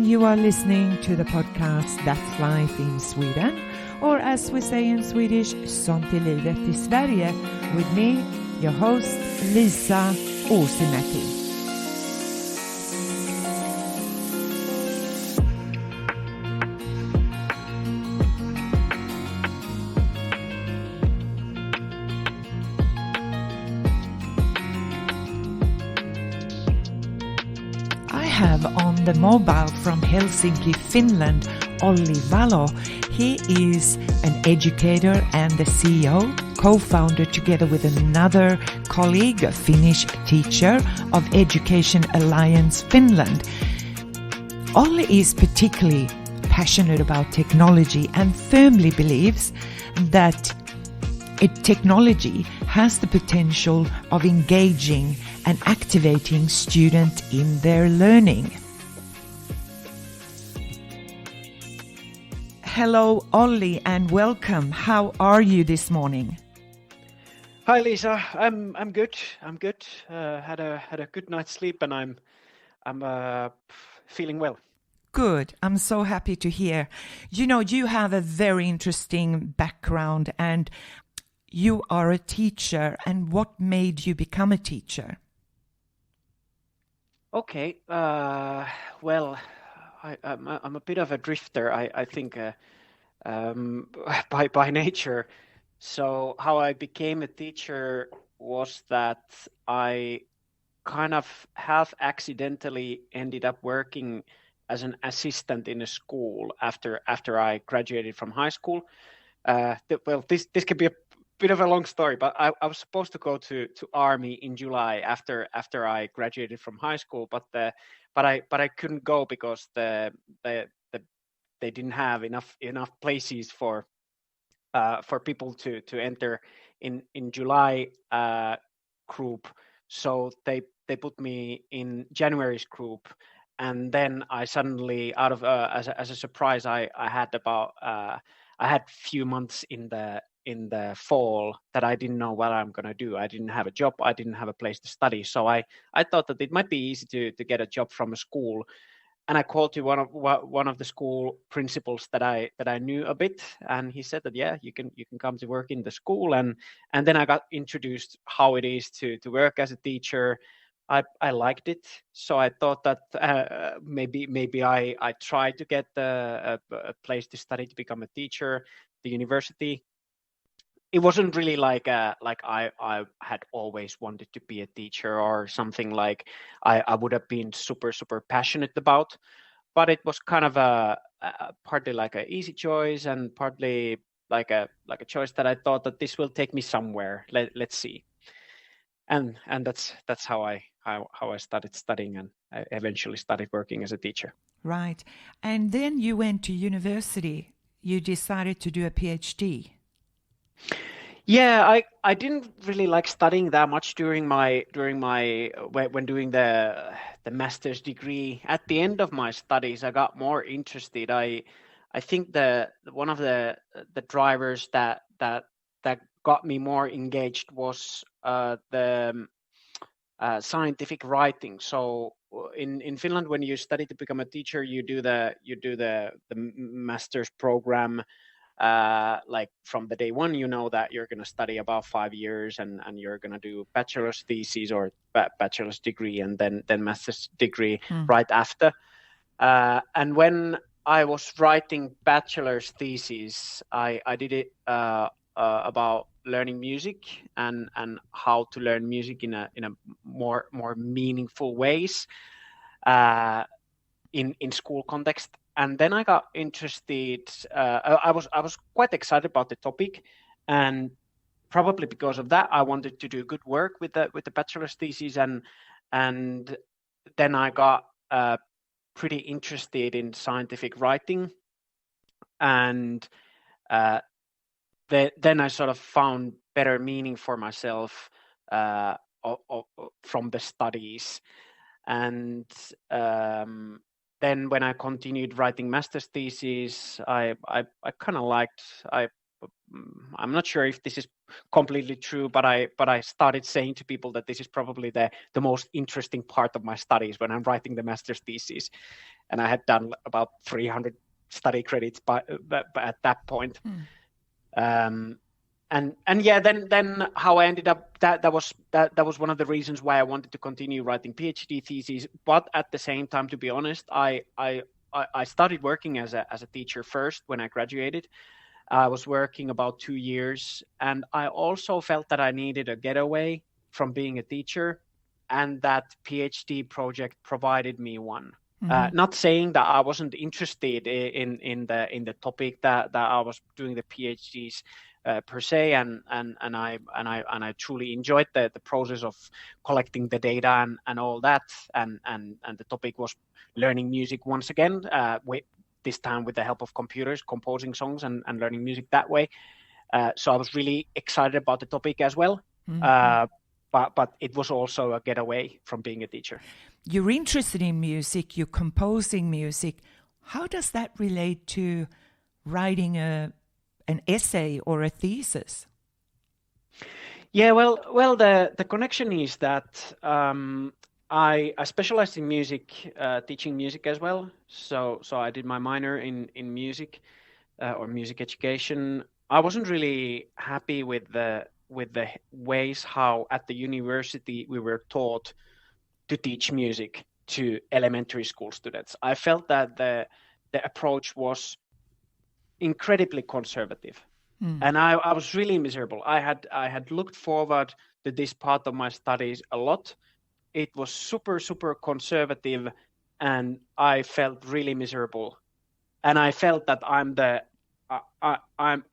You are listening to the podcast That's Life in Sweden, or as we say in Swedish, Sånt är livet i Sverige, with me, your host, Lisa Uusimäki. I have on the mobile from Helsinki, Finland, Olli Vallo. He is an educator and the CEO, co-founder together with another colleague, a Finnish teacher of Education Alliance Finland. Olli is particularly passionate about technology and firmly believes that technology has the potential of engaging and activating students in their learning. Hello, Olli, and welcome. How are you this morning? Hi, Lisa. I'm good. Had a good night's sleep, and I'm feeling well. Good. I'm so happy to hear. You know, you have a very interesting background, and you are a teacher. And what made you become a teacher? Okay. Well, I'm a bit of a drifter. I think by nature. So how I became a teacher was that I kind of half accidentally ended up working as an assistant in a school after I graduated from high school. This could be a bit of a long story, but I was supposed to go to army in July after I graduated from high school, but I couldn't go because they didn't have enough places for people to enter in July group, so they put me in January's group, and then I suddenly out of as a surprise I had few months in the fall that I didn't know what I'm going to do. I didn't have a job. I didn't have a place to study. So I thought that it might be easy to get a job from a school. And I called to one of the school principals that I knew a bit, and he said that yeah, you can come to work in the school, and then I got introduced how it is to work as a teacher. I liked it, so I thought that maybe I tried to get a place to study to become a teacher, the university. It wasn't really like I had always wanted to be a teacher or something like I would have been super passionate about, but it was kind of a partly like an easy choice and partly like a choice that I thought that this will take me somewhere. Let's see, and that's how I started studying, and I eventually started working as a teacher. Right. And then you went to university. You decided to do a PhD. Yeah, I didn't really like studying that much during my when doing the master's degree. At the end of my studies, I got more interested. I think one of the drivers that got me more engaged was the scientific writing. So in Finland, when you study to become a teacher, you do the master's program. Like from the day one, you know that you're going to study about 5 years, and you're going to do bachelor's thesis or bachelor's degree, and then master's degree right after. And when I was writing bachelor's thesis, I did it about learning music and how to learn music in a more meaningful ways in school context. And then I got interested. I was quite excited about the topic, and probably because of that, I wanted to do good work with the bachelor's thesis, and then I got pretty interested in scientific writing, and then I sort of found better meaning for myself from the studies, and then when I continued writing master's thesis, I kind of liked I'm not sure if this is completely true, but I started saying to people that this is probably the most interesting part of my studies when I'm writing the master's thesis, and I had done about 300 study credits but at that point. And yeah, then how I ended up, that was one of the reasons why I wanted to continue writing PhD theses. But at the same time, to be honest, I started working as a teacher first when I graduated. I was working about 2 years, and I also felt that I needed a getaway from being a teacher, and that PhD project provided me one. Not saying that I wasn't interested in the topic that I was doing the PhDs per se, and I truly enjoyed the process of collecting the data and all that, and the topic was learning music once again. This time with the help of computers, composing songs and learning music that way. So I was really excited about the topic as well. But it was also a getaway from being a teacher. You're interested in music, you're composing music. How does that relate to writing an essay or a thesis? Yeah, well, the connection is that I specialized in music, teaching music as well. So I did my minor in music or music education. I wasn't really happy with the ways how at the university we were taught to teach music to elementary school students. I felt that the approach was incredibly conservative. And I was really miserable. I had looked forward to this part of my studies a lot. It was super conservative, and I felt really miserable. And I felt that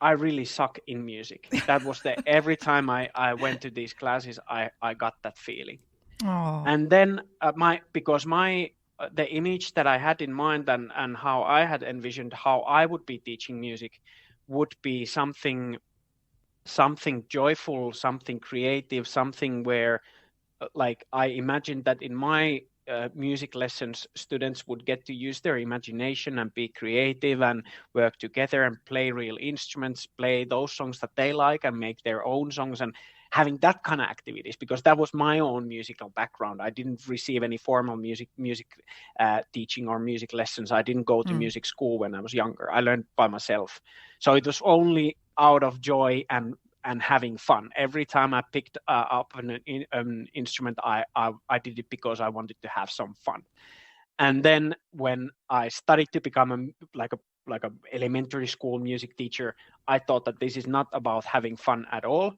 I really suck in music. That was every time I went to these classes, I got that feeling. Oh. And then the image that I had in mind and how I had envisioned how I would be teaching music would be something joyful, something creative, something where like I imagined that in my music lessons, students would get to use their imagination and be creative and work together and play real instruments, play those songs that they like and make their own songs, and having that kind of activities, because that was my own musical background. I didn't receive any formal music teaching or music lessons. I didn't go to music school when I was younger. I learned by myself. So it was only out of joy and having fun. Every time I picked up an instrument, I did it because I wanted to have some fun. And then when I started to become like a elementary school music teacher, I thought that this is not about having fun at all.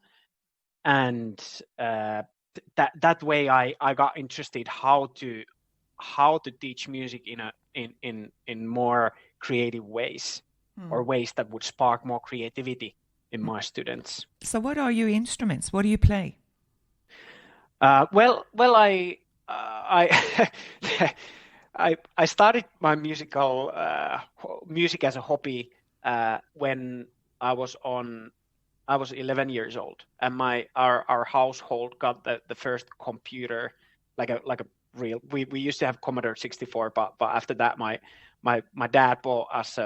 And that way I got interested how to teach music in more creative ways, or ways that would spark more creativity in my students. So what are your instruments? What do you play? Well, I I started my music as a hobby when I was 11 years old, and our household got the first computer, like a real. We used to have Commodore 64, but after that my dad bought us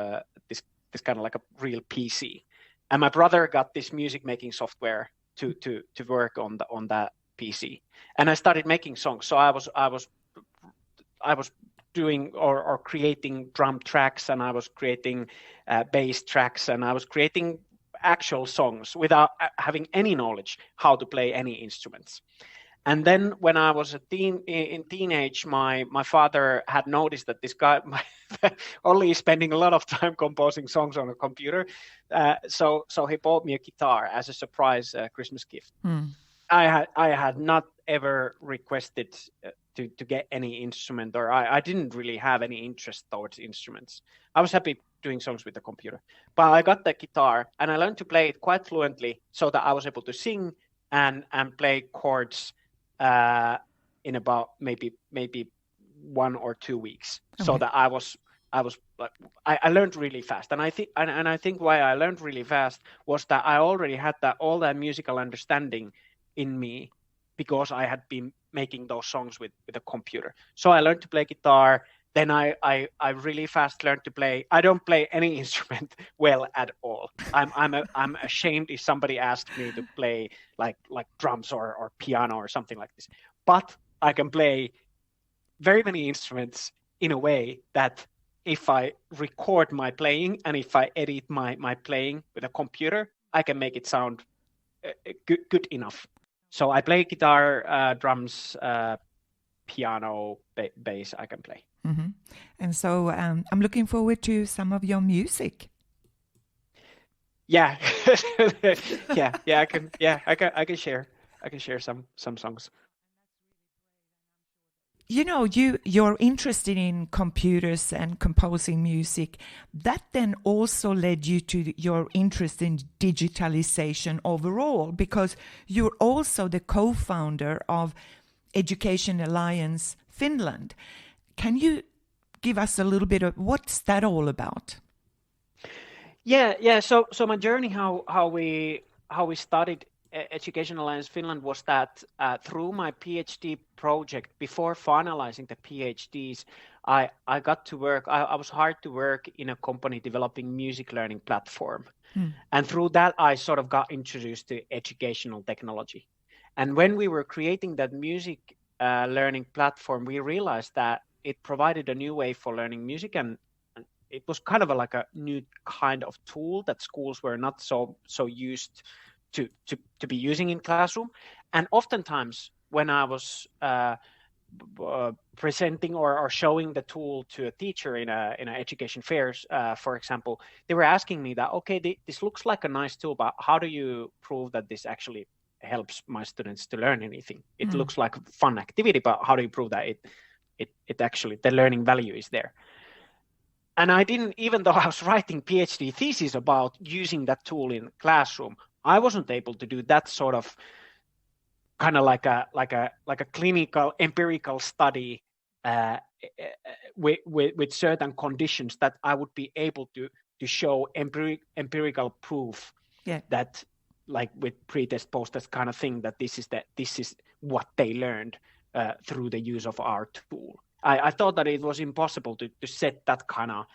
this kind of like a real PC. And my brother got this music making software to work on that PC, and I started making songs. So I was doing or creating drum tracks, and I was creating bass tracks, and I was creating actual songs without having any knowledge how to play any instruments. And then when I was in teenage, my father had noticed that this guy, Olli, is spending a lot of time composing songs on a computer. So he bought me a guitar as a surprise Christmas gift. I had not ever requested to get any instrument, or I didn't really have any interest towards instruments. I was happy doing songs with the computer. But I got the guitar, and I learned to play it quite fluently so that I was able to sing and play chords in about maybe 1 or 2 weeks. Okay. So that I learned really fast, and I think why I learned really fast was that I already had all that musical understanding in me, because I had been making those songs with a computer. So I learned to play guitar, then I really fast learned to play. I don't play any instrument well at all. I'm ashamed if somebody asked me to play like drums or piano or something like this. But I can play very many instruments in a way that if I record my playing and if I edit my playing with a computer, I can make it sound good enough. So I play guitar, drums, piano, bass. I can play. Mm-hmm. And so I'm looking forward to some of your music. Yeah, yeah. I can share some songs. You know, you're interested in computers and composing music. That then also led you to your interest in digitalization overall, because you're also the co-founder of Education Alliance Finland. Can you give us a little bit of what's that all about? Yeah. So my journey, how we started Education Alliance Finland was that through my PhD project, before finalizing the PhDs, I got to work. I was hired to work in a company developing music learning platform, and through that I sort of got introduced to educational technology. And when we were creating that music learning platform, we realized that it provided a new way for learning music, and it was kind of like a new kind of tool that schools were not so used to be using in classroom. And oftentimes when I was presenting or showing the tool to a teacher in a education fairs, for example, they were asking me that, okay, this looks like a nice tool, but how do you prove that this actually helps my students to learn anything? It looks like a fun activity, but how do you prove that it actually, the learning value is there? And I didn't, even though I was writing PhD thesis about using that tool in classroom, I wasn't able to do that sort of kind of like a clinical empirical study with certain conditions that I would be able to show empirical proof that, like with pre-test post-test kind of thing, that this is what they learned through the use of our tool. I thought that it was impossible to set that kind of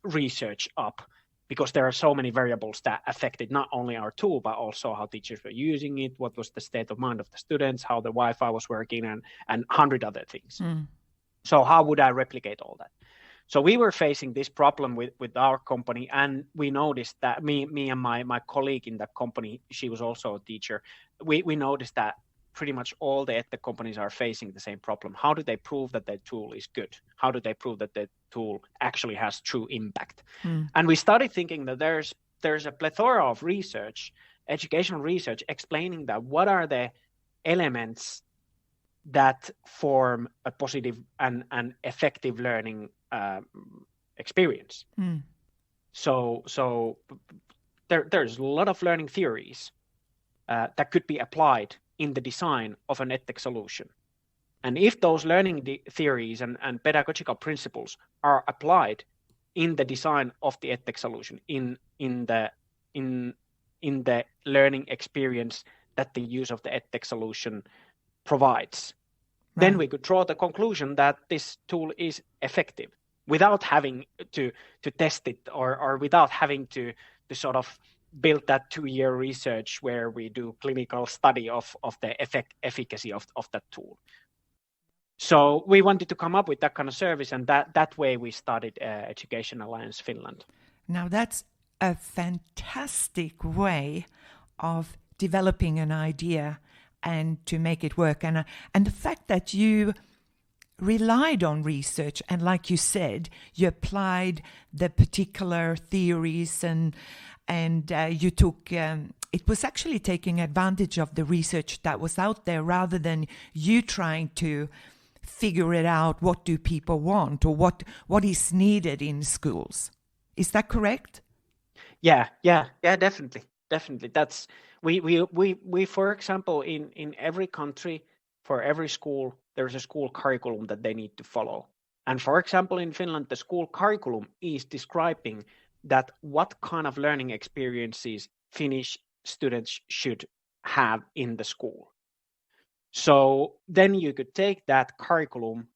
research up, because there are so many variables that affected not only our tool, but also how teachers were using it, what was the state of mind of the students, how the Wi-Fi was working, and 100 other things. So how would I replicate all that? So we were facing this problem with our company, and we noticed that me and my colleague in that company, she was also a teacher, we noticed that pretty much all the EdTech companies are facing the same problem. How do they prove that their tool is good? How do they prove that their tool actually has true impact? And we started thinking that there's a plethora of research, educational research, explaining that what are the elements that form a positive and effective learning experience. So there's a lot of learning theories that could be applied in the design of an EdTech solution. And if those learning theories and pedagogical principles are applied in the design of the EdTech solution, in the learning experience that the use of the EdTech solution provides, then we could draw the conclusion that this tool is effective without having to test it, or without having to sort of build that 2-year research where we do clinical study of the efficacy of that tool. So we wanted to come up with that kind of service, and that way we started Education Alliance Finland. Now that's a fantastic way of developing an idea and to make it work. And the fact that you relied on research, and like you said, you applied the particular theories, and you took it was actually taking advantage of the research that was out there, rather than you trying to figure it out, what do people want, or what is needed in schools. Is that correct? Yeah, definitely. That's we for example, in every country, for every school, there's a school curriculum that they need to follow. And for example, in Finland, the school curriculum is describing that what kind of learning experiences Finnish students should have in the school. So then you could take that curriculum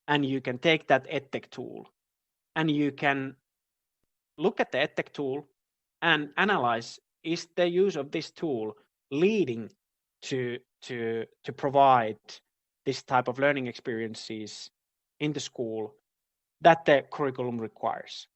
and you can take that edtech tool and you can look at the edtech tool and analyze, is the use of this tool leading to provide this type of learning experiences in the school that the curriculum requires.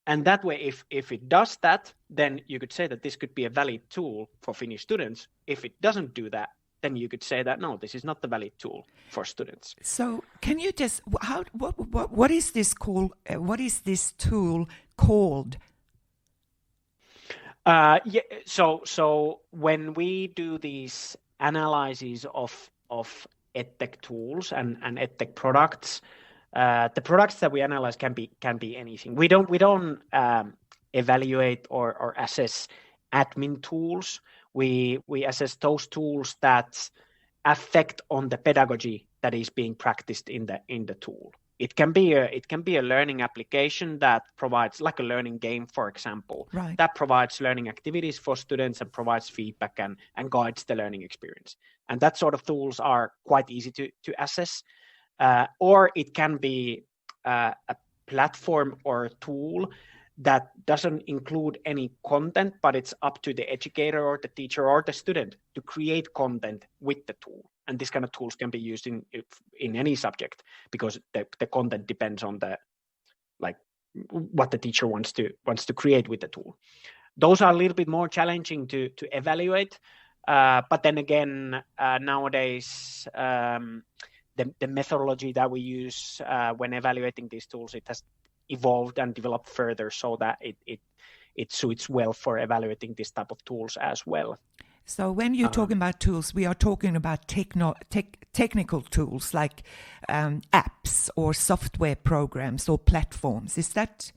And that way, if it does that, then you could say that this could be a valid tool for Finnish students. If it doesn't do that, then you could say that no, this is not the valid tool for students. So can you just what is this called? What is this tool called? Yeah. So when we do these analyses of edtech tools and edtech products, the products that we analyze can be anything. We don't evaluate or assess admin tools. We assess those tools that affect on the pedagogy that is being practiced in the tool. It can be a learning application that provides, like a learning game, for example, right, that provides learning activities for students and provides feedback and guides the learning experience. And that sort of tools are quite easy to assess. Or it can be a platform or a tool that doesn't include any content, but it's up to the educator or the teacher or the student to create content with the tool. And this kind of tools can be used in any subject, because the content depends on what the teacher wants to create with the tool. Those are a little bit more challenging to evaluate, but then again, nowadays the methodology that we use when evaluating these tools, it has evolved and developed further so that it suits well for evaluating this type of tools as well. So when you're talking about tools, we are talking about technical tools like apps or software programs or platforms. Is that?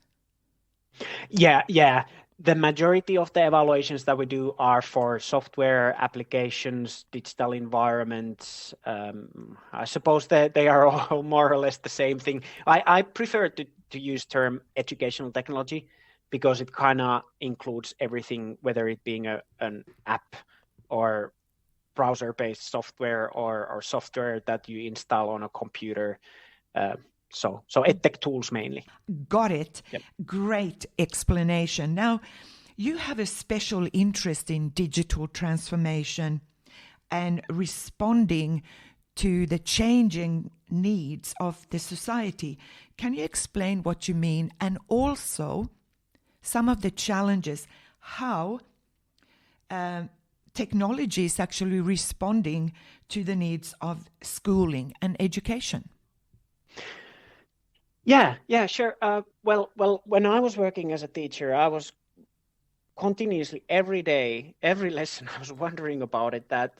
Yeah. The majority of the evaluations that we do are for software applications, digital environments. I suppose that they are all more or less the same thing. I prefer to use term educational technology because it kind of includes everything, whether it being an app or browser-based software or software that you install on a computer. So edtech tools mainly. Got it. Yep. Great explanation. Now, you have a special interest in digital transformation and responding to the changing needs of the society. Can you explain what you mean, and also some of the challenges, how technology is actually responding to the needs of schooling and education? Yeah, sure. Well, when I was working as a teacher, I was continuously, every day, every lesson, I was wondering about it, that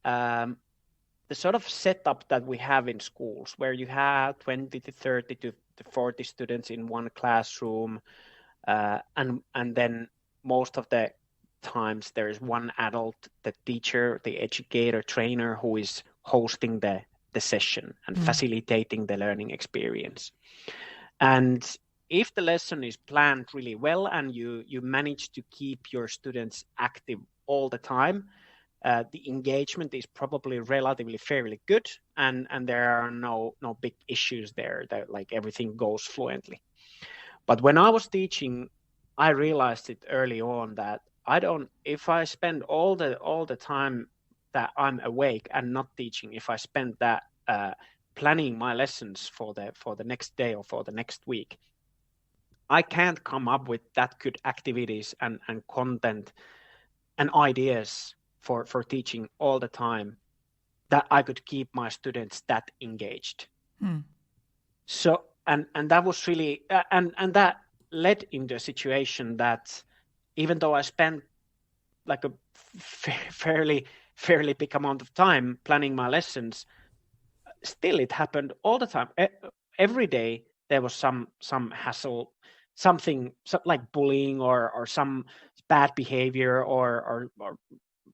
the sort of setup that we have in schools, where you have 20 to 30 to 40 students in one classroom, and then most of the times there is one adult, the teacher, the educator, trainer, who is hosting the session and facilitating the learning experience. And if the lesson is planned really well and you manage to keep your students active all the time, the engagement is probably relatively fairly good, and there are no big issues there, that like everything goes fluently. But when I was teaching, I realized it early on that if I spend all the time that I'm awake and not teaching, if I spend that planning my lessons for the next day or for the next week, I can't come up with that good activities and content and ideas for teaching all the time that I could keep my students that engaged. So and that was really and that led into a situation that even though I spent like a fairly big amount of time planning my lessons, still it happened all the time. Every day there was some hassle, something like bullying or some bad behavior or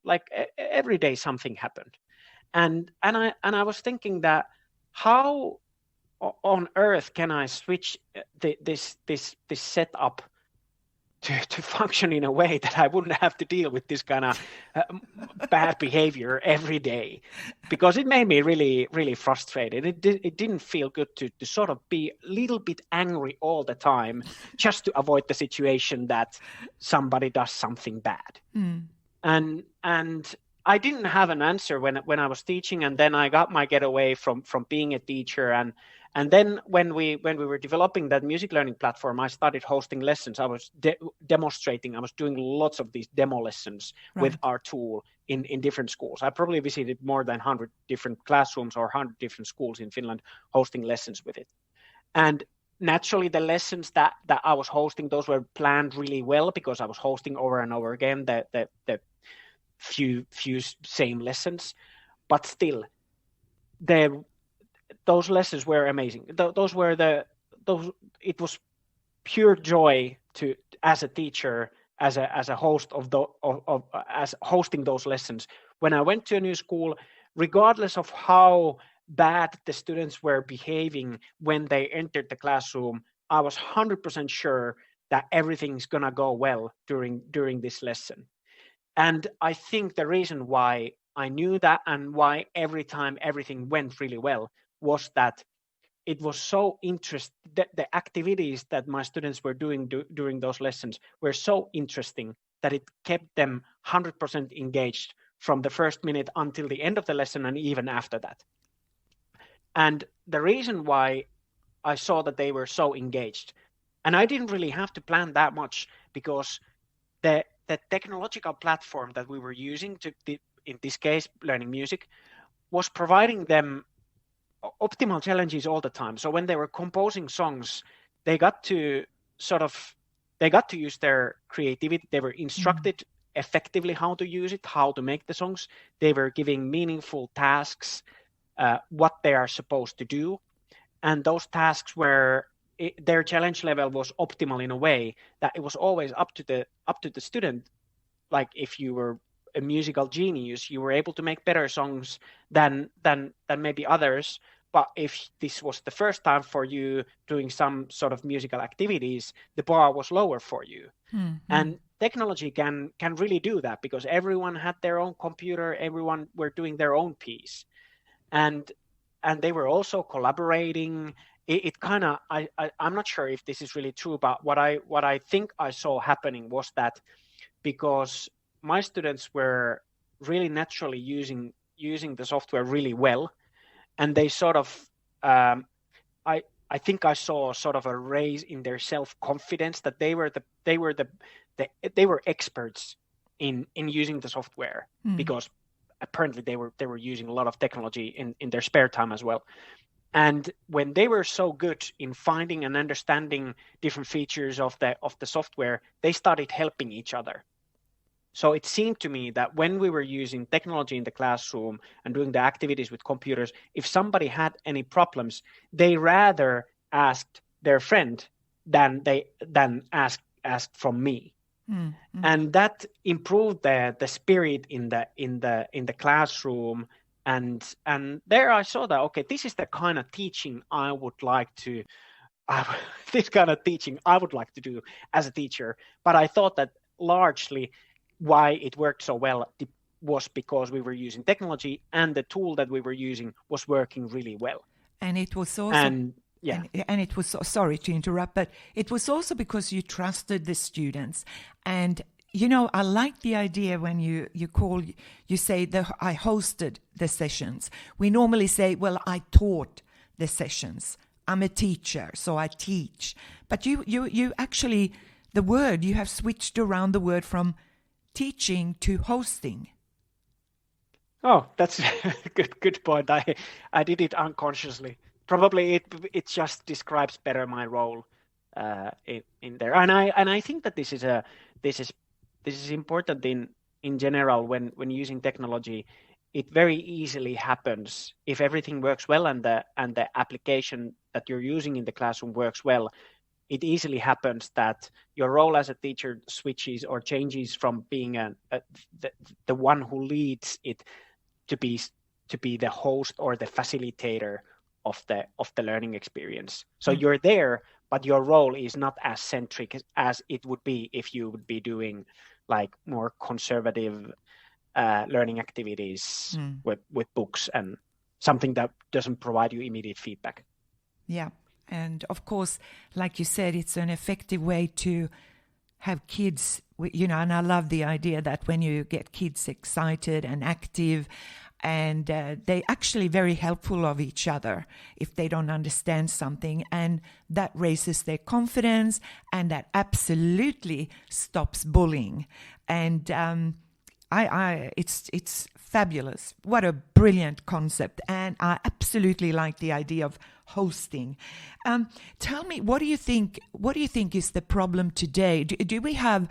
like every day something happened. And I was thinking that how on earth can I switch this setup to function in a way that I wouldn't have to deal with this kind of bad behavior every day, because it made me really, really frustrated. It didn't feel good to sort of be a little bit angry all the time just to avoid the situation that somebody does something bad. And I didn't have an answer when I was teaching, and then I got my getaway from being a teacher. And then when we were developing that music learning platform, I started hosting lessons. I was demonstrating. I was doing lots of these demo lessons with our tool in different schools. I probably visited more than 100 different classrooms or 100 different schools in Finland, hosting lessons with it. And naturally, the lessons that I was hosting, those were planned really well, because I was hosting over and over again the few same lessons. But still, those lessons were amazing. It was pure joy to, as a teacher, as a host as hosting those lessons. When I went to a new school, regardless of how bad the students were behaving when they entered the classroom, I was 100% sure that everything's gonna go well during this lesson. And I think the reason why I knew that, and why every time everything went really well, was that it was so interesting. The activities that my students were doing during those lessons were so interesting that it kept them 100% engaged from the first minute until the end of the lesson, and even after that. And the reason why I saw that they were so engaged, and I didn't really have to plan that much, because the technological platform that we were using in this case, learning music, was providing them optimal challenges all the time. So when they were composing songs, they got to use their creativity. They were instructed effectively how to use it, how to make the songs. They were giving meaningful tasks, what they are supposed to do, and those tasks were, their challenge level was optimal in a way that it was always up to the student. Like, if you were a musical genius, you were able to make better songs than maybe others. But if this was the first time for you doing some sort of musical activities, the bar was lower for you. And technology can really do that, because everyone had their own computer, everyone were doing their own piece, and they were also collaborating. It kind of, I'm not sure if this is really true, but what I think I saw happening was that, because my students were really naturally using the software really well, and they sort of, I think I saw sort of a raise in their self-confidence, that they were experts in using the software, because apparently they were using a lot of technology in their spare time as well. And when they were so good in finding and understanding different features of the software, they started helping each other. So it seemed to me that when we were using technology in the classroom and doing the activities with computers, if somebody had any problems, they rather asked their friend than asked from me. And that improved the spirit in the classroom. And there I saw that, okay, this is the kind of teaching I would like to do as a teacher. But I thought that largely why it worked so well was because we were using technology, and the tool that we were using was working really well. And it was also, and it was, sorry to interrupt, but it was also because you trusted the students. And I like the idea when you say that I hosted the sessions. We normally say, well, I taught the sessions. I'm a teacher, so I teach. But you actually, you have switched around the word from teaching to hosting. Oh, that's a good point. I did it unconsciously. Probably it just describes better my role in there. And I think that this is important in general when using technology. It very easily happens if everything works well and the application that you're using in the classroom works well. It easily happens that your role as a teacher switches or changes from being the one who leads it to be the host or the facilitator of the learning experience. So you're there, but your role is not as centric as it would be if you would be doing like more conservative learning activities with books and something that doesn't provide you immediate feedback. Yeah. And of course, like you said, it's an effective way to have kids, and I love the idea that when you get kids excited and active, and they're actually very helpful of each other if they don't understand something, and that raises their confidence, and that absolutely stops bullying. And it's fabulous. What a brilliant concept, and I absolutely like the idea of hosting. Tell me, what do you think is the problem today? Do we have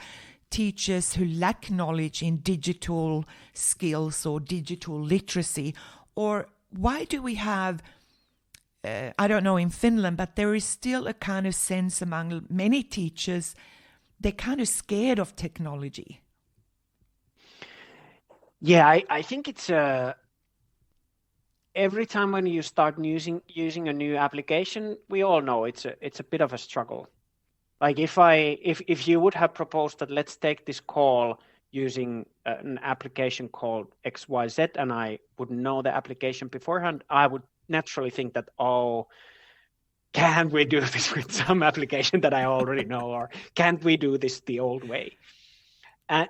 teachers who lack knowledge in digital skills or digital literacy, or why do we have I don't know in Finland, but there is still a kind of sense among many teachers they're kind of scared of technology? Yeah, I think it's every time when you start using a new application, we all know it's a bit of a struggle. Like if you would have proposed that let's take this call using an application called XYZ, and I wouldn't know the application beforehand, I would naturally think that, oh, can't we do this with some application that I already know, or can't we do this the old way?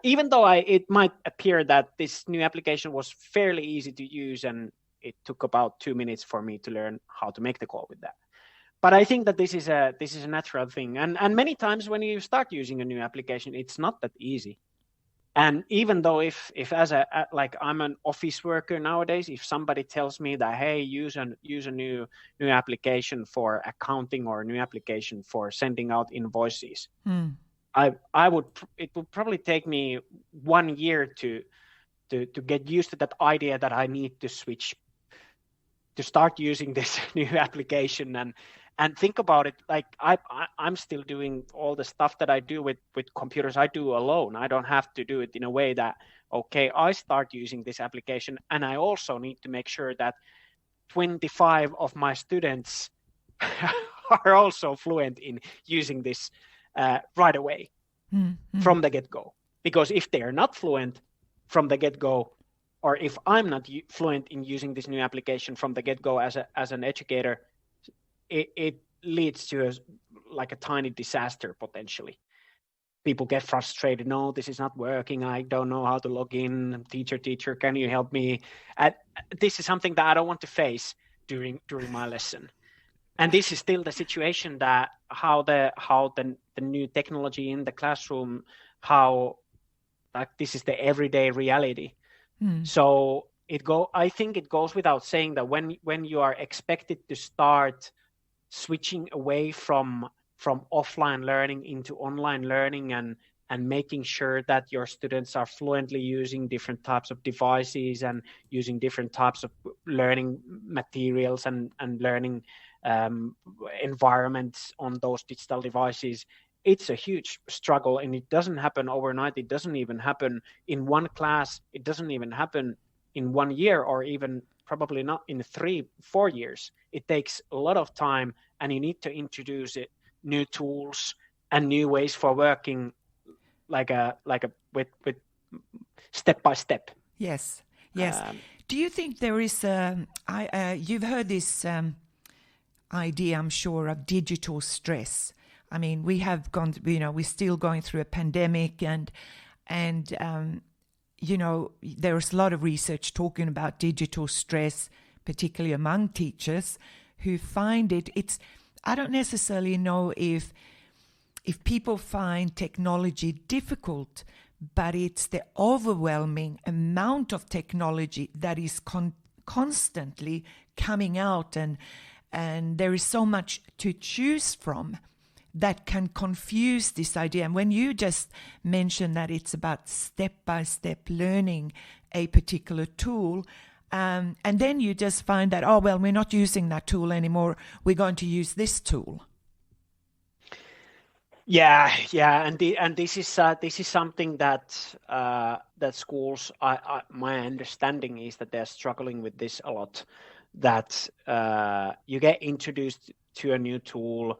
Even though it might appear that this new application was fairly easy to use, and it took about 2 minutes for me to learn how to make the call with that. But I think that this is a natural thing, and many times when you start using a new application, it's not that easy. And even though if as like I'm an office worker nowadays, if somebody tells me that, hey, use a new application for accounting or a new application for sending out invoices, it would probably take me 1 year to get used to that idea that I need to switch to start using this new application and think about it. Like I'm still doing all the stuff that I do with computers. I do alone. I don't have to do it in a way that, okay, I start using this application, and I also need to make sure that 25 of my students are also fluent in using this right away from the get-go. Because if they are not fluent from the get-go, or if I'm not fluent in using this new application from the get-go as an educator, it leads to a tiny disaster potentially. People get frustrated. No, this is not working. I don't know how to log in. Teacher, can you help me? This is something that I don't want to face during my lesson. And this is still the situation that how the new technology in the classroom, how like this is the everyday reality. So I think it goes without saying that when you are expected to start switching away from offline learning into online learning and making sure that your students are fluently using different types of devices and using different types of learning materials and learning environments on those digital devices, it's a huge struggle, and it doesn't happen overnight. It doesn't even happen in one class. It doesn't even happen in 1 year, or even probably not in 3-4 years. It takes a lot of time, and you need to introduce new tools and new ways for working, with step by step. Yes. Do you think there is you've heard this idea, I'm sure, of digital stress? I mean, we have gone, we're still going through a pandemic, and there's a lot of research talking about digital stress, particularly among teachers who find it's, I don't necessarily know if people find technology difficult, but it's the overwhelming amount of technology that is constantly coming out, and there is so much to choose from that can confuse this idea. And when you just mentioned that it's about step-by-step learning a particular tool, and then you just find that, oh, well, we're not using that tool anymore, we're going to use this tool. Yeah, and this is something that that schools, my understanding is that they're struggling with this a lot. That you get introduced to a new tool,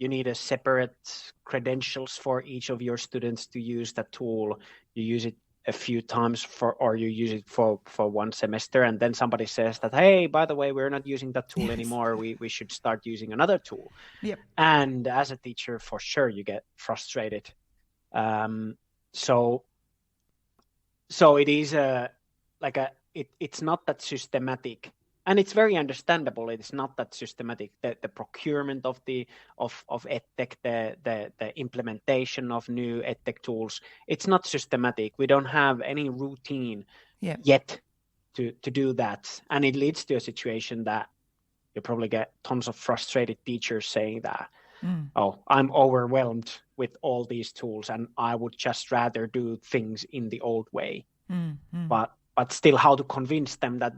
you need a separate credentials for each of your students to use that tool. You use it a few times or you use it for one semester, and then somebody says that, hey, by the way, we're not using that tool anymore. We should start using another tool. Yep. And as a teacher, for sure, you get frustrated. So it is it's not that systematic. And it's very understandable. It's not that systematic. The procurement of EdTech, the implementation of new EdTech tools, it's not systematic. We don't have any routine yet to do that. And it leads to a situation that you probably get tons of frustrated teachers saying that, oh, I'm overwhelmed with all these tools and I would just rather do things in the old way. But still, how to convince them that,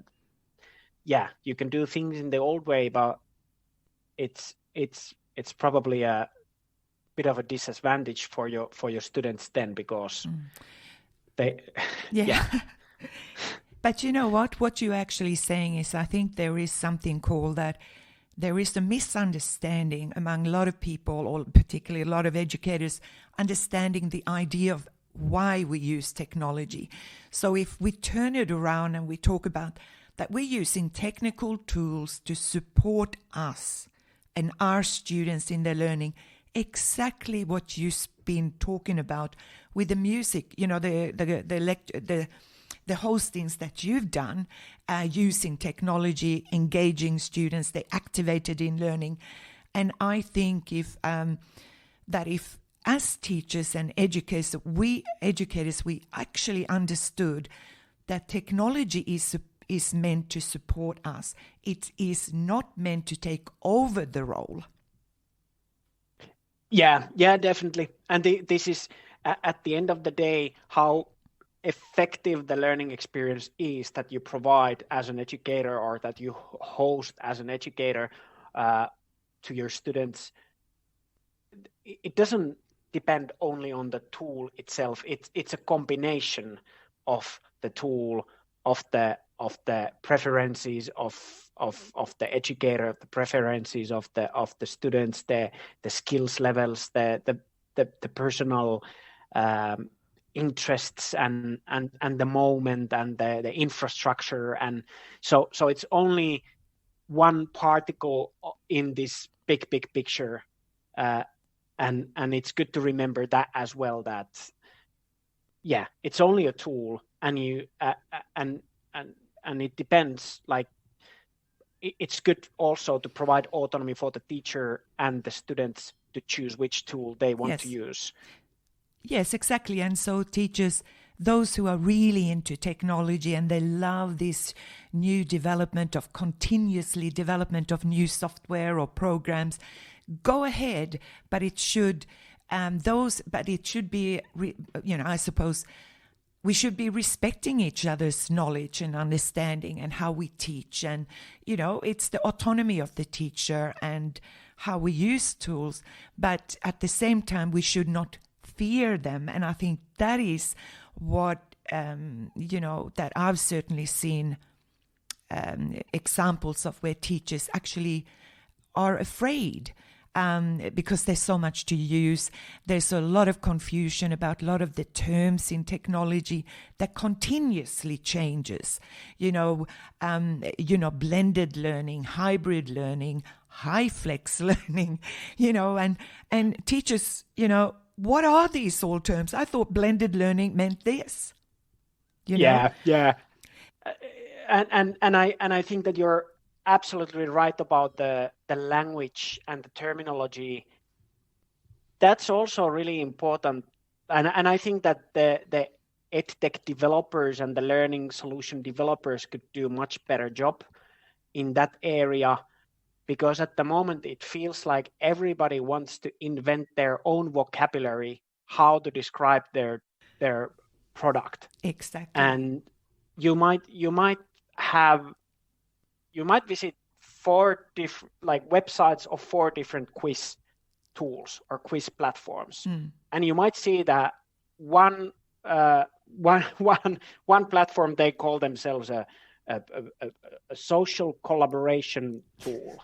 yeah, you can do things in the old way, but it's probably a bit of a disadvantage for your students then, because they But you know what you're actually saying is, I think there is something called that there is a misunderstanding among a lot of people, or particularly a lot of educators, understanding the idea of why we use technology. So if we turn it around and we talk about that we're using technical tools to support us and our students in their learning, exactly what you've been talking about with the music, you know, the hostings that you've done, using technology, engaging students, they activated in learning. And I think if as teachers and educators, we actually understood that technology is meant to support us. It is not meant to take over the role. Yeah, definitely. And this is, at the end of the day, how effective the learning experience is that you provide as an educator, or that you host as an educator to your students. It doesn't depend only on the tool itself. It's a combination of the tool, of the preferences of the educator, of the preferences of the students, the skills levels, the personal interests and the moment and the infrastructure. And so it's only one particle in this big picture, and it's good to remember that as well, that it's only a tool, and you and it depends, like it's good also to provide autonomy for the teacher and the students to choose which tool they want to use. Yes, exactly. And so teachers, those who are really into technology and they love this new continuously development of new software or programs, go ahead. But it should be, I suppose we should be respecting each other's knowledge and understanding and how we teach. And, it's the autonomy of the teacher and how we use tools. But at the same time, we should not fear them. And I think that is what, that I've certainly seen examples of where teachers actually are afraid because there's so much to use. There's a lot of confusion about a lot of the terms in technology that continuously changes. Blended learning, hybrid learning, high flex learning, and teachers, what are these all terms? I thought blended learning meant this. Yeah. And I think that you're absolutely right about the language and the terminology. That's also really important. And I think that the EdTech developers and the learning solution developers could do a much better job in that area, because at the moment it feels like everybody wants to invent their own vocabulary, how to describe their product. Exactly. And you might visit 4 different websites of 4 different quiz tools or quiz platforms, and you might see that one platform, they call themselves a social collaboration tool,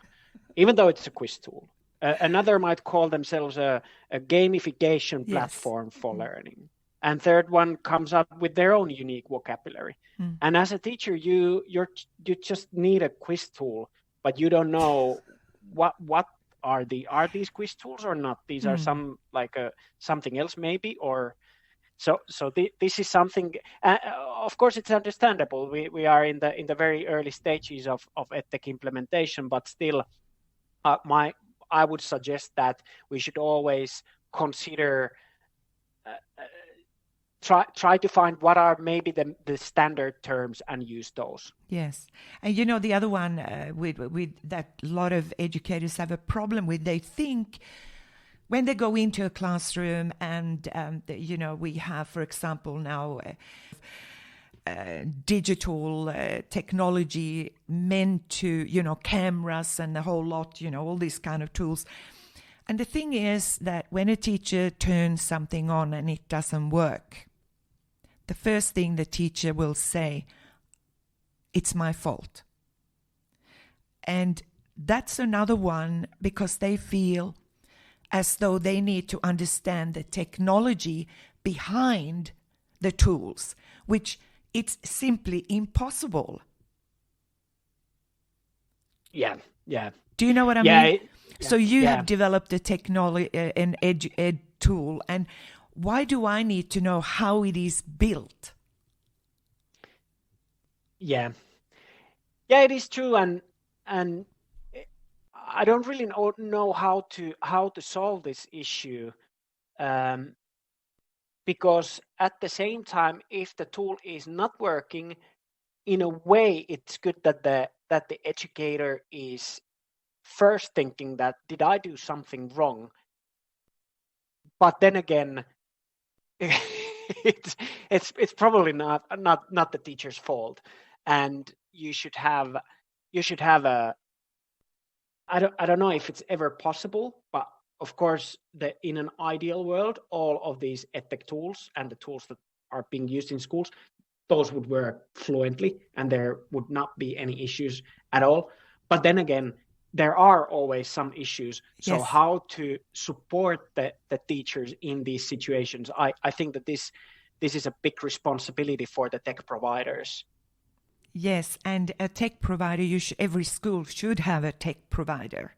even though it's a quiz tool. Another might call themselves a gamification Yes. platform for learning. And third one comes up with their own unique vocabulary. And as a teacher, you just need a quiz tool, but you don't know what are these quiz tools or not. These are some like something else maybe, or this is something. Of course, it's understandable. We are in the very early stages of edtech implementation, but still, I would suggest that we should always consider try to find what are maybe the standard terms and use those. Yes. And the other one with that a lot of educators have a problem with, they think when they go into a classroom and, we have, for example, now digital technology meant to, cameras and the whole lot, all these kind of tools. And the thing is that when a teacher turns something on and it doesn't work, the first thing the teacher will say, it's my fault. And that's another one, because they feel as though they need to understand the technology behind the tools, which it's simply impossible. Yeah. Do you know what I mean? So you have developed a technology, an ed tool, and why do I need to know how it is built? Yeah, it is true, and I don't really know how to solve this issue, because at the same time, if the tool is not working, in a way, it's good that the educator is first thinking that, did I do something wrong? But then again, it's probably not the teacher's fault, and you should have a, I don't know if it's ever possible, but of course, in an ideal world, all of these edtech tools and the tools that are being used in schools, those would work fluently and there would not be any issues at all. But then again, there are always some issues. So Yes. how to support the teachers in these situations? I think that this is a big responsibility for the tech providers. Yes, and a tech provider, every school should have a tech provider.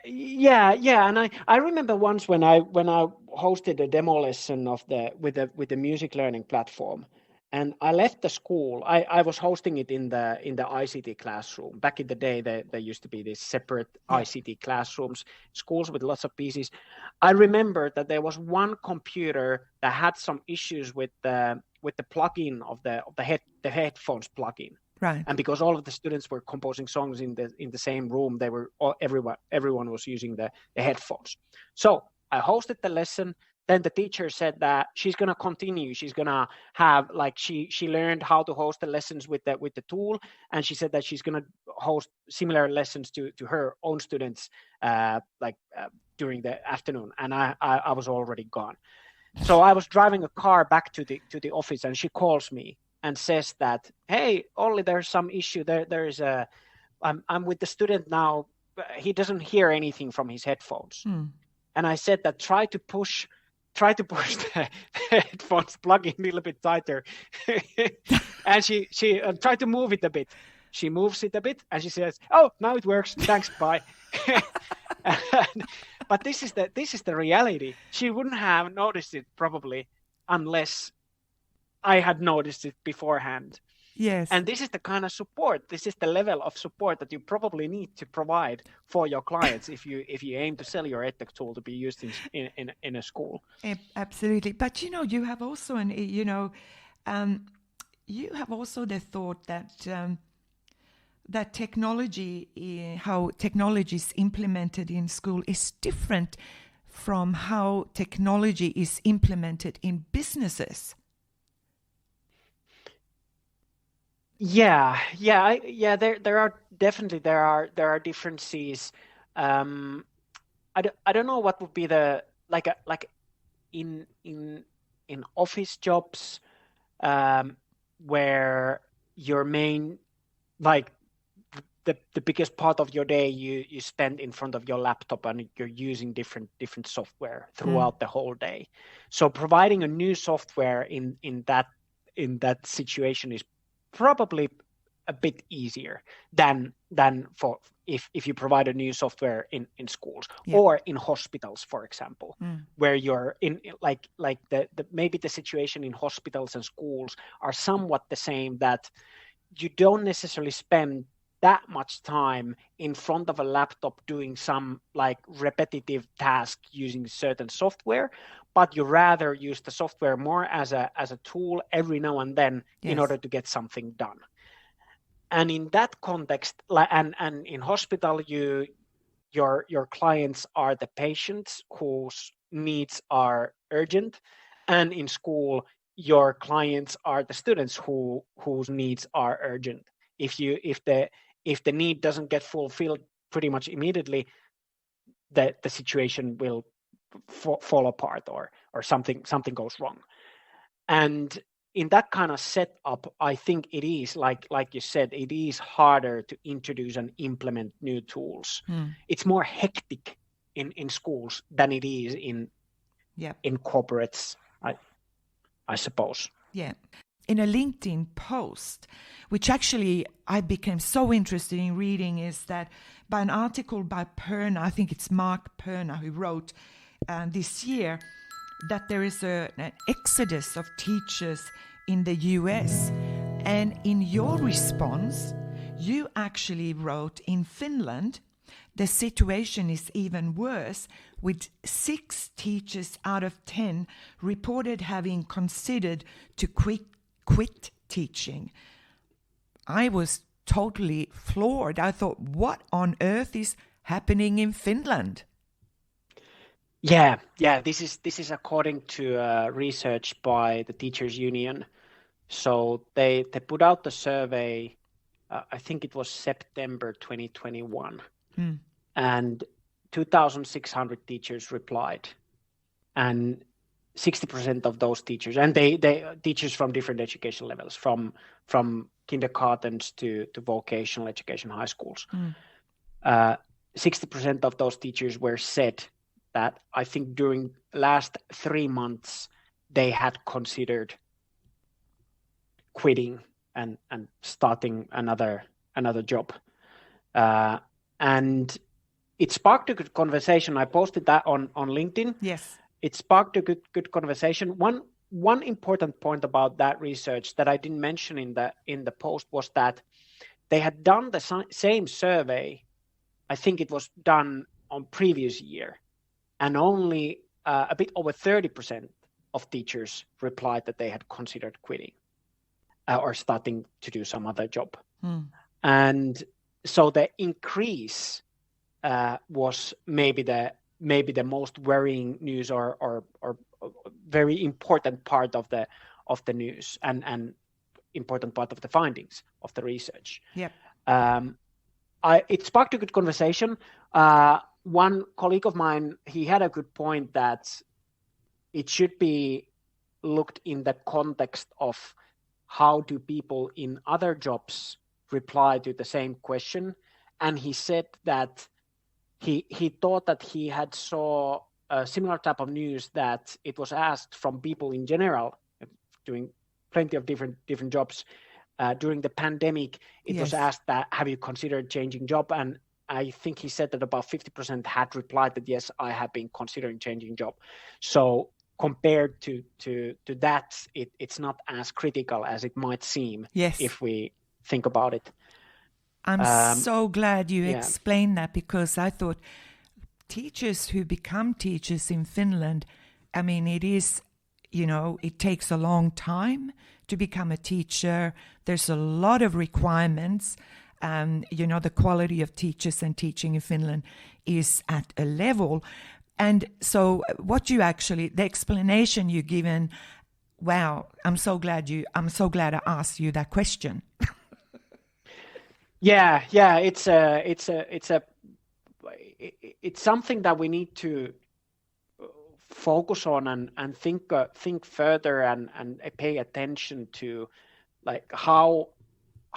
Yeah, and I remember once when I hosted a demo lesson of with the music learning platform, and I left the school. I was hosting it in the ICT classroom. Back in the day, there used to be these separate ICT classrooms, schools with lots of PCs. I remember that there was one computer that had some issues with the plugin of the headphones plugin. Right. And because all of the students were composing songs in the same room, everyone was using the headphones. So I hosted the lesson. Then the teacher said that she's gonna continue. She's gonna have, like, she learned how to host the lessons with the tool, and she said that she's gonna host similar lessons to her own students, during the afternoon. And I was already gone. So I was driving a car back to the office, and she calls me and says that, hey, Olli, there's some issue. There is I'm with the student now. He doesn't hear anything from his headphones. And I said that try to push the headphones plug in a little bit tighter. And she tried to move it a bit. She moves it a bit and she says, oh, now it works. Thanks, bye. But this is the reality. She wouldn't have noticed it probably unless I had noticed it beforehand. Yes. And this is the kind of support. This is the level of support that you probably need to provide for your clients if you aim to sell your edtech tool to be used in a school. Absolutely. But you have also you have also the thought that that technology, how technology is implemented in school, is different from how technology is implemented in businesses. Yeah. There are definitely there are differences. I don't know what would be the like in office jobs, where your main, like, the biggest part of your day you spend in front of your laptop, and you're using different software throughout the whole day. So providing a new software in that situation is probably a bit easier than for if you provide a new software in schools or in hospitals, for example, where you're in like the maybe the situation in hospitals and schools are somewhat the same, that you don't necessarily spend that much time in front of a laptop doing some like repetitive task using certain software, but you rather use the software more as a tool every now and then in order to get something done. And in that context, and in hospital, your clients are the patients whose needs are urgent, and in school, your clients are the students whose needs are urgent. If the need doesn't get fulfilled pretty much immediately, the situation will fall apart, or something goes wrong. And in that kind of setup, I think it is like you said, it is harder to introduce and implement new tools. It's more hectic in schools than it is in corporates, I suppose. Yeah. In a LinkedIn post, which actually I became so interested in reading, is that by an article by Perna, I think it's Mark Perna, who wrote this year that there is an exodus of teachers in the US. And in your response, you actually wrote, in Finland, the situation is even worse, with 6 teachers out of 10 reported having considered to quit teaching. I was totally floored. I thought, what on earth is happening in Finland? Yeah. This is according to research by the Teachers Union. So they put out the survey. I think it was September 2021, and 2,600 teachers replied, and 60% of those teachers, and they teachers from different education levels, from kindergartens to vocational education high schools. 60% of those teachers were said that I think during last 3 months they had considered quitting and starting another job, and it sparked a good conversation. I posted that on LinkedIn. Yes, it sparked a good conversation. One important point about that research that I didn't mention in the post was that they had done the same survey. I think it was done on previous year, and only a bit over 30% of teachers replied that they had considered quitting or starting to do some other job. And so the increase was maybe the most worrying news, or very important part of the news, and important part of the findings of the research. It sparked a good conversation. One colleague of mine, he had a good point that it should be looked in the context of how do people in other jobs reply to the same question. And he said that he thought that he had saw a similar type of news, that it was asked from people in general doing plenty of different jobs during the pandemic. It was asked that, have you considered changing job? And I think he said that about 50% had replied that yes, I have been considering changing job. So compared to that, it's not as critical as it might seem if we think about it. I'm so glad you explained that, because I thought teachers who become teachers in Finland, I mean, it is, it takes a long time to become a teacher. There's a lot of requirements. The quality of teachers and teaching in Finland is at a level. And so the explanation you've given, wow, I'm so glad I asked you that question. Yeah, it's something that we need to focus on and think further and pay attention to, like how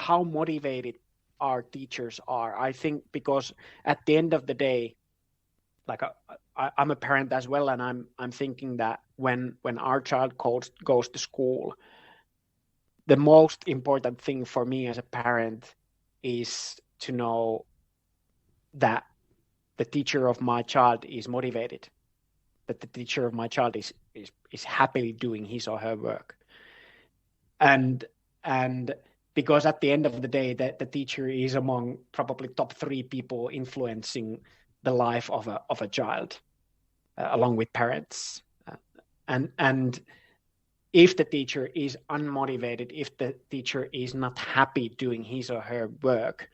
motivated our teachers are. I think because at the end of the day, like I'm a parent as well, and I'm thinking that when our child goes to school, the most important thing for me as a parent is to know that the teacher of my child is motivated, that the teacher of my child is happily doing his or her work, and because at the end of the day, that the teacher is among probably top 3 people influencing the life of a child, along with parents, and if the teacher is unmotivated, if the teacher is not happy doing his or her work,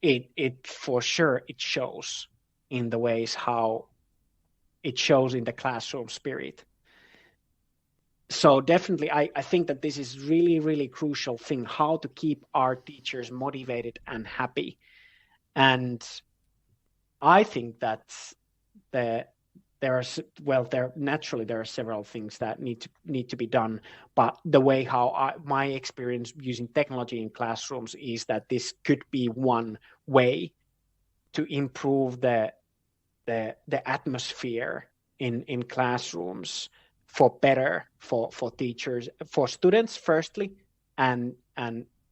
it for sure it shows in the ways how it shows in the classroom spirit. So definitely, I think that this is really, really crucial thing, how to keep our teachers motivated and happy. And I think that there are several things that need to be done. But the way how my experience using technology in classrooms is that this could be one way to improve the atmosphere in classrooms for teachers, for students firstly, and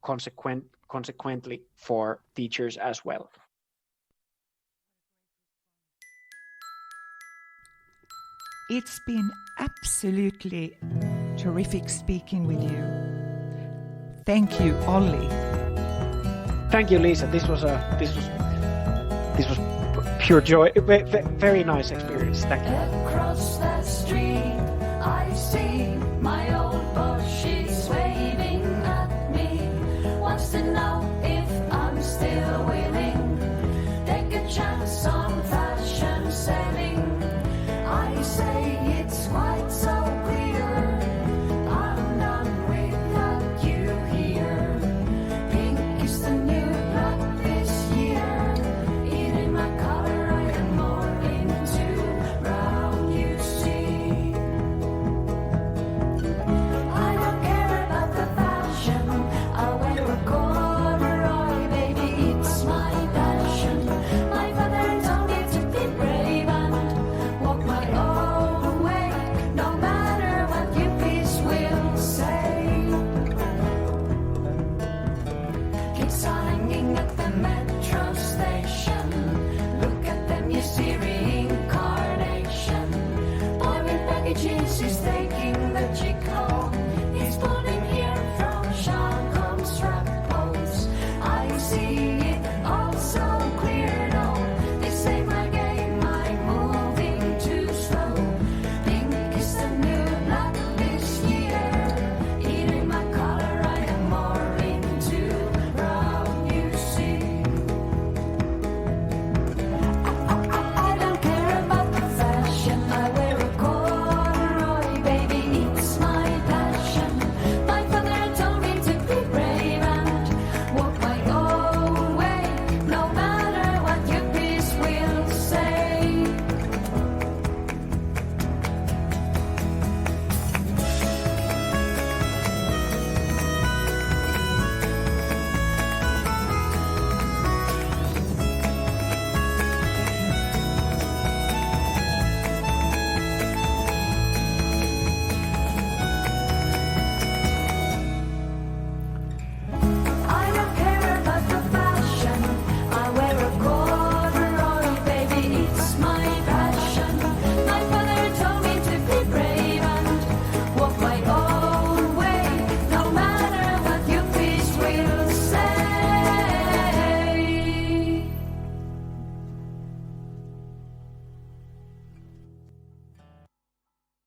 consequently for teachers as well. It's been absolutely terrific speaking with you. Thank you, Olli. Thank you, Lisa. This was pure joy. Very nice experience. Thank you.